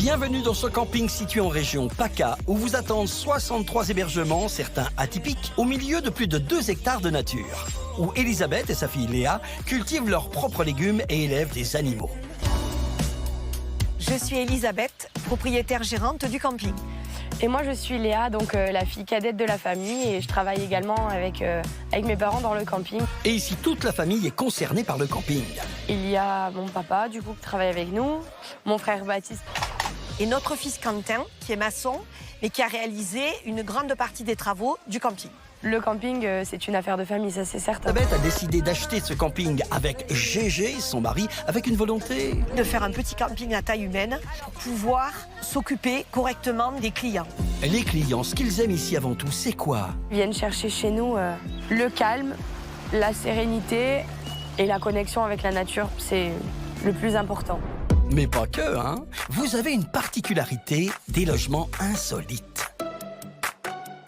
Bienvenue dans ce camping situé en région PACA où vous attendent 63 hébergements, certains atypiques, au milieu de plus de 2 hectares de nature. Où Elisabeth et sa fille Léa cultivent leurs propres légumes et élèvent des animaux. Je suis Elisabeth, propriétaire gérante du camping. Et moi, je suis Léa, donc la fille cadette de la famille, et je travaille également avec mes parents dans le camping. Et ici, toute la famille est concernée par le camping. Il y a mon papa, du coup, qui travaille avec nous, mon frère Baptiste. Et notre fils Quentin, qui est maçon, mais qui a réalisé une grande partie des travaux du camping. Le camping, c'est une affaire de famille, ça c'est certain. Elisabeth a décidé d'acheter ce camping avec Gégé, son mari, avec une volonté... De faire un petit camping à taille humaine pour pouvoir s'occuper correctement des clients. Les clients, ce qu'ils aiment ici avant tout, c'est quoi? Ils viennent chercher chez nous le calme, la sérénité et la connexion avec la nature, c'est le plus important. Mais pas que, hein. Vous avez une particularité, des logements insolites.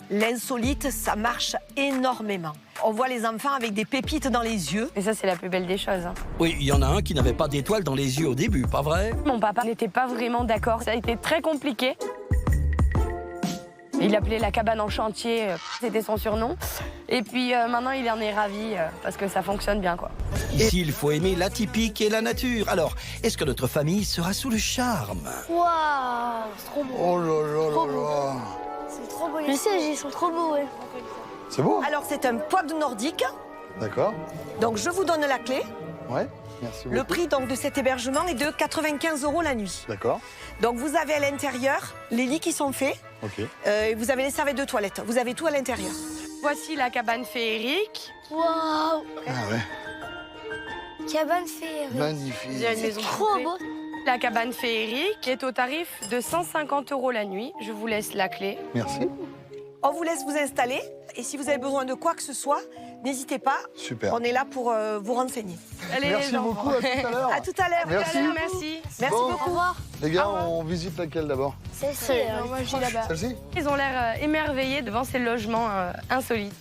L'insolite, ça marche énormément. On voit les enfants avec des pépites dans les yeux. Et ça, c'est la plus belle des choses. Oui, il y en a un qui n'avait pas d'étoiles dans les yeux au début, pas vrai? Mon papa n'était pas vraiment d'accord, ça a été très compliqué. Il appelait la cabane en chantier, c'était son surnom. Et puis maintenant, il en est ravi parce que ça fonctionne bien, quoi. Ici, il faut aimer l'atypique et la nature. Alors, est-ce que notre famille sera sous le charme? Waouh, c'est trop beau. Oh là là là là. C'est trop beau. Je sais, ils sont trop beaux, ouais. C'est beau? Alors, c'est un pod nordique. D'accord. Donc, je vous donne la clé. Ouais, merci beaucoup. Le prix donc, de cet hébergement est de 95 € la nuit. D'accord. Donc, vous avez à l'intérieur les lits qui sont faits. Ok. Et vous avez les serviettes de toilette. Vous avez tout à l'intérieur. Voici la cabane féerique. Waouh, Ah ouais. cabane féerique. Magnifique. Il y a une maison Trop poupée. beau. La cabane féerique est au tarif de 150 € la nuit. Je vous laisse la clé. Merci. On vous laisse vous installer. Et si vous avez besoin de quoi que ce soit, n'hésitez pas. Super. On est là pour vous renseigner. Allez, Merci les enfants. beaucoup, à tout à l'heure. À tout à l'heure. Merci. Merci. Merci Bon. Au beaucoup. revoir. Les gars, on visite laquelle d'abord? Celle-ci, Moi, je suis là-bas. Celle-ci? Ils ont l'air émerveillés devant ces logements insolites.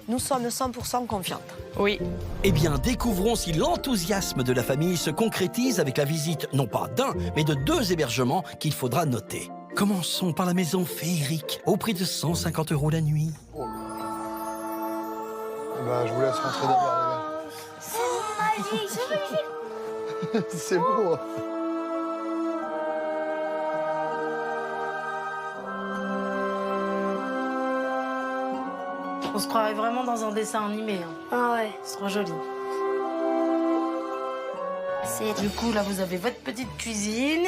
Nous sommes 100% confiantes. Oui. Eh bien, découvrons si l'enthousiasme de la famille se concrétise avec la visite, non pas d'un, mais de 2 hébergements qu'il faudra noter. Commençons par la maison féerique, au prix de 150 € la nuit. Eh ben, je vous laisse rentrer d'abord, magique, c'est magique. les gars. C'est beau. On se croirait vraiment dans un dessin animé. Hein. Ah ouais. C'est trop joli. C'est Du coup, là, vous avez votre petite cuisine,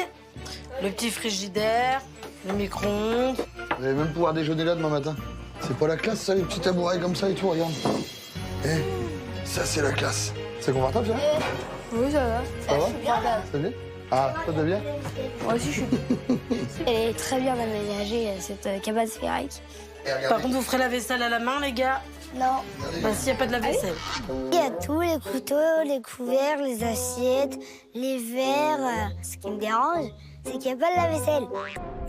le petit frigidaire, le micro-ondes. Vous allez même pouvoir déjeuner là demain matin. C'est pas la classe, ça, les petits tabourets comme ça et tout, regarde. Eh, ça, c'est la classe. C'est confortable, ça? Oui, ça va. Ça va? Bien. Ça va bien? Ah, toi, t'as bien? Moi aussi, je suis. Elle est très bien aménagée, cette cabane féerique. Par contre, vous ferez la vaisselle à la main, les gars? Non. Bah, s'il n'y a pas de la vaisselle. Il y a tout, les couteaux, les couverts, les assiettes, les verres. Ce qui me dérange, c'est qu'il n'y a pas de la vaisselle.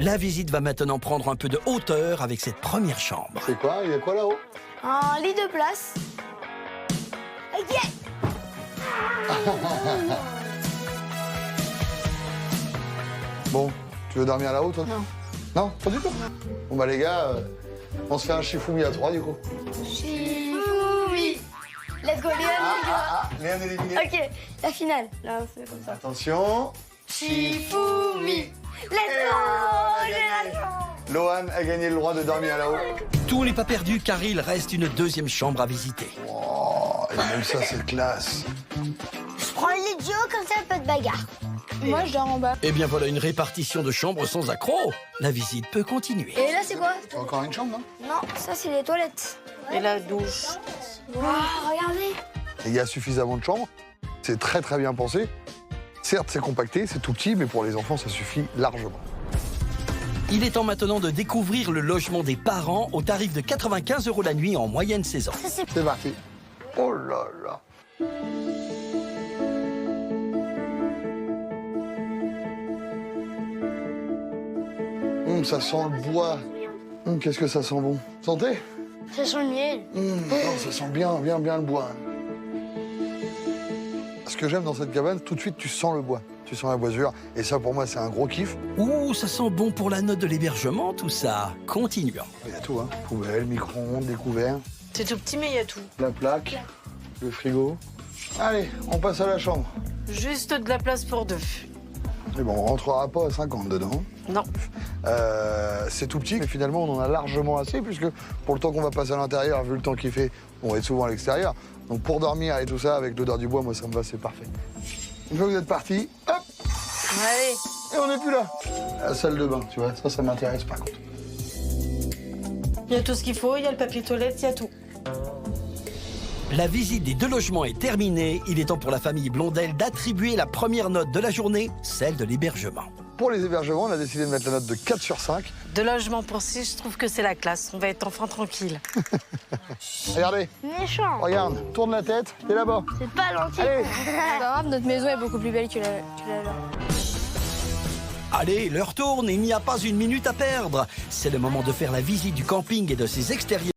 La visite va maintenant prendre un peu de hauteur avec cette première chambre. C'est quoi? Il y a quoi là-haut? Un lit de place. Ok. Bon, tu veux dormir là-haut, toi? Non. Non, pas du tout? Bon, bah, les gars, on se fait un Shifumi à 3, du coup. Shifumi. Let's go, Léon. Léon éliminé. Ok, la finale. Là, on fait comme ça. Attention. Shifumi. Let's go, j'ai la chance. Lohan a gagné le droit de dormir là-haut. Tout n'est pas perdu car il reste une 2e chambre à visiter. Oh, et même ça, c'est classe. Je prends le lit de Joe, comme ça, pas de bagarre. Moi, je dors en bas. Eh bien, voilà une répartition de chambres sans accroc. La visite peut continuer. Et là, c'est quoi? T'as encore une chambre, non? Non, ça, c'est les toilettes. Et la douche. Waouh, regardez. Et il y a suffisamment de chambres. C'est très, très bien pensé. Certes, c'est compacté, c'est tout petit, mais pour les enfants, ça suffit largement. Il est temps maintenant de découvrir le logement des parents au tarif de 95 € la nuit en moyenne saison. Ça, c'est... C'est parti. Oh là là. Ça sent le bois. Qu'est-ce que ça sent bon. Santé? Ça sent le miel. Non, ça sent bien, bien, bien le bois. Ce que j'aime dans cette cabane, tout de suite, tu sens le bois. tu sens la boisure. Et ça, pour moi, c'est un gros kiff. Ouh, ça sent bon pour la note de l'hébergement, tout ça. Continuons. Il y a tout, hein. Poubelle, micro-ondes, des couverts, C'est tout petit, mais il y a tout. la plaque, le frigo. Allez, on passe à la chambre. Juste de la place pour deux. Mais bon, on rentrera pas à 50 dedans. Non. C'est tout petit, mais finalement, on en a largement assez, puisque pour le temps qu'on va passer à l'intérieur, vu le temps qu'il fait, on va être souvent à l'extérieur. Donc pour dormir et tout ça, avec l'odeur du bois, moi, ça me va, c'est parfait. Une fois que vous êtes partis, hop, Allez. et on n'est plus là. La salle de bain, tu vois, ça m'intéresse par contre. Il y a tout ce qu'il faut, il y a le papier toilette, il y a tout. La visite des 2 logements est terminée. Il est temps pour la famille Blondel d'attribuer la première note de la journée, celle de l'hébergement. Pour les hébergements, on a décidé de mettre la note de 4 sur 5. De logement pour 6, je trouve que c'est la classe. On va être enfant tranquille. Regardez, Méchant. regarde, tourne la tête, t'es là-bas. C'est pas gentil. Allez, C'est pas grave, notre maison est beaucoup plus belle que la leur. Allez, l'heure tourne, il n'y a pas une minute à perdre. C'est le moment de faire la visite du camping et de ses extérieurs.